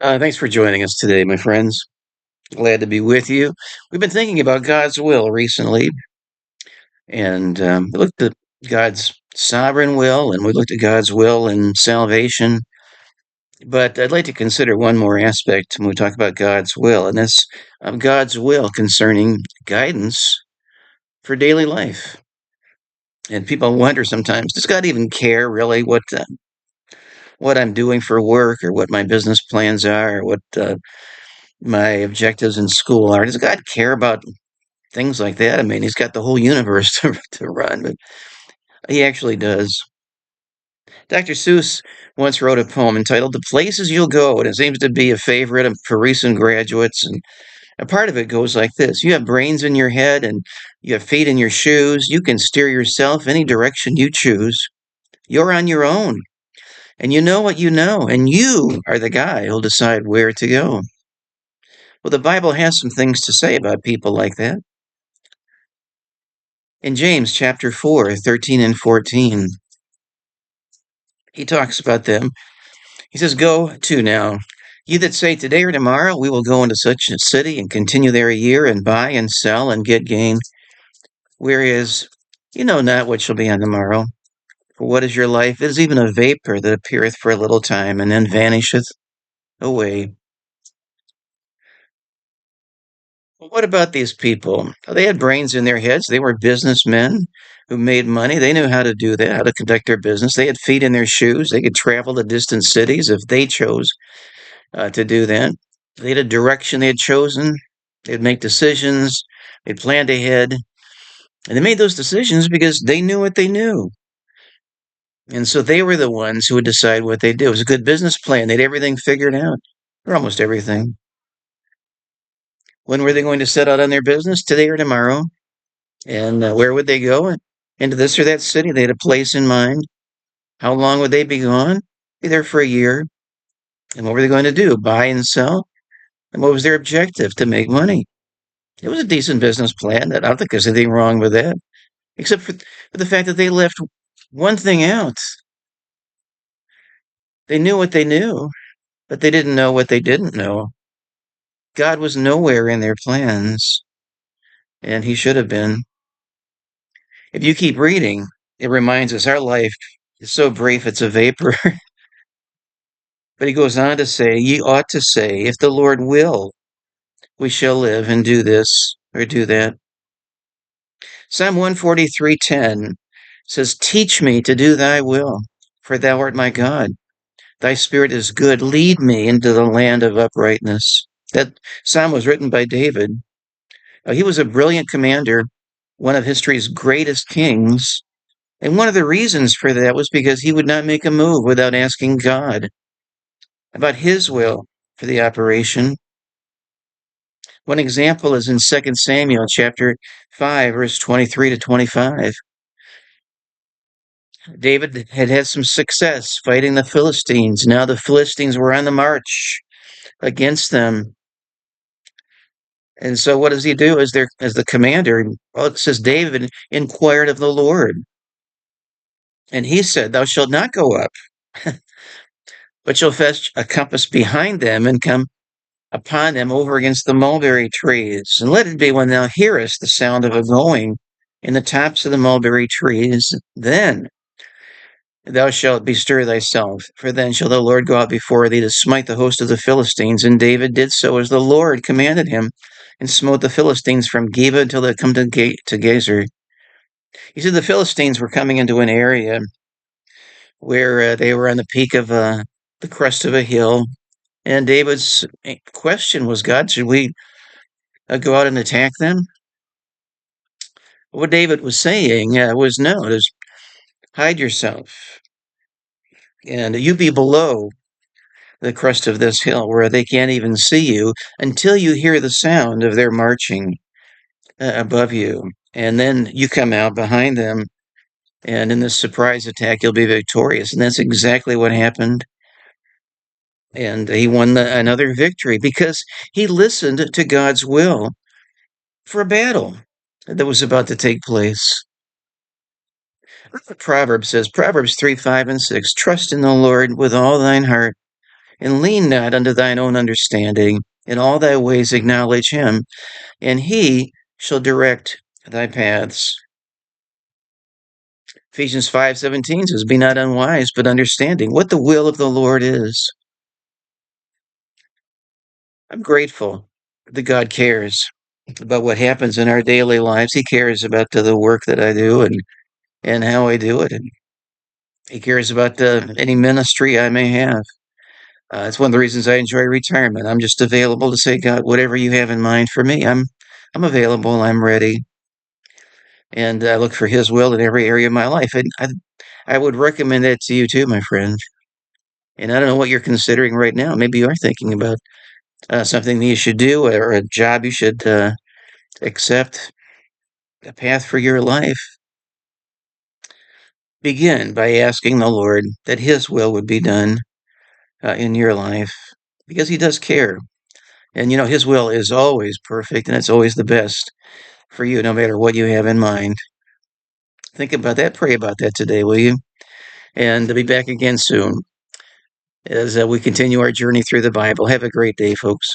Thanks for joining us today, my friends. Glad to be with you. We've been thinking about God's will recently, and we looked at God's sovereign will, and we looked at God's will in salvation. But I'd like to consider one more aspect when we talk about God's will, and that's God's will concerning guidance for daily life. And people wonder sometimes, does God even care really what I'm doing for work, or what my business plans are, or what my objectives in school are? Does God care about things like that? I mean, he's got the whole universe to run, but he actually does. Dr. Seuss once wrote a poem entitled The Places You'll Go, and it seems to be a favorite for recent graduates. And a part of it goes like this: you have brains in your head and you have feet in your shoes. You can steer yourself any direction you choose. You're on your own, and you know what you know, and you are the guy who'll decide where to go. Well, the Bible has some things to say about people like that. In James chapter 4, 13 and 14, he talks about them. He says, "Go to now. You that say today or tomorrow, we will go into such a city and continue there a year and buy and sell and get gain. Whereas you know not what shall be on the morrow. For what is your life? It is even a vapor that appeareth for a little time and then vanisheth away." Well, what about these people? They had brains in their heads. They were businessmen who made money. They knew how to do that, how to conduct their business. They had feet in their shoes. They could travel to distant cities if they chose to do that. They had a direction they had chosen. They'd make decisions. They planned ahead. And they made those decisions because they knew what they knew. And so they were the ones who would decide what they did. It was a good business plan. They had everything figured out, or almost everything. When were they going to set out on their business? Today or tomorrow? And where would they go? Into this or that city? They had a place in mind. How long would they be gone? Be there for a year. And what were they going to do? Buy and sell? And what was their objective? To make money. It was a decent business plan. I don't think there's anything wrong with that, except for the fact that they left one thing out. They knew what they knew, but they didn't know what they didn't know. God was nowhere in their plans, and he should have been. If you keep reading, it reminds us our life is so brief it's a vapor. But he goes on to say, "Ye ought to say, if the Lord will, we shall live and do this or do that." Psalm 143:10 says, "Teach me to do thy will, for thou art my God. Thy spirit is good. Lead me into the land of uprightness." That psalm was written by David. He was a brilliant commander, one of history's greatest kings. And one of the reasons for that was because he would not make a move without asking God about his will for the operation. One example is in 2 Samuel chapter 5, verse 23 to 25. David had had some success fighting the Philistines. Now the Philistines were on the march against them. And so what does he do as the commander? Well, it says David inquired of the Lord. And he said, "Thou shalt not go up, but shall fetch a compass behind them and come upon them over against the mulberry trees. And let it be when thou hearest the sound of a going in the tops of the mulberry trees, then thou shalt bestir thyself, for then shall the Lord go out before thee to smite the host of the Philistines." And David did so as the Lord commanded him, and smote the Philistines from Geba until they come to Gezer. He said the Philistines were coming into an area where they were on the peak of the crest of a hill. And David's question was, "God, should we go out and attack them?" What David was saying was, no, just hide yourself. And you be below the crest of this hill where they can't even see you until you hear the sound of their marching above you. And then you come out behind them. And in this surprise attack, you'll be victorious. And that's exactly what happened. And he won another victory because he listened to God's will for a battle that was about to take place. Proverbs says, Proverbs 3, 5, and 6, "Trust in the Lord with all thine heart, And lean not unto thine own understanding. In all thy ways acknowledge him, and he shall direct thy paths. Ephesians 5:17 says, be not unwise, but understanding what the will of the Lord is. I'm grateful that God cares about what happens in our daily lives. He cares about the work that I do and how I do it. And he cares about any ministry I may have. It's one of the reasons I enjoy retirement. I'm just available to say, God, whatever you have in mind for me, I'm available. I'm ready. And I look for his will in every area of my life. And I would recommend that to you too, my friend. And I don't know what you're considering right now. Maybe you are thinking about something that you should do or a job you should accept, a path for your life. Begin by asking the Lord that his will would be done in your life because he does care. And, his will is always perfect and it's always the best for you, no matter what you have in mind. Think about that. Pray about that today, will you? And to be back again soon as we continue our journey through the Bible. Have a great day, folks.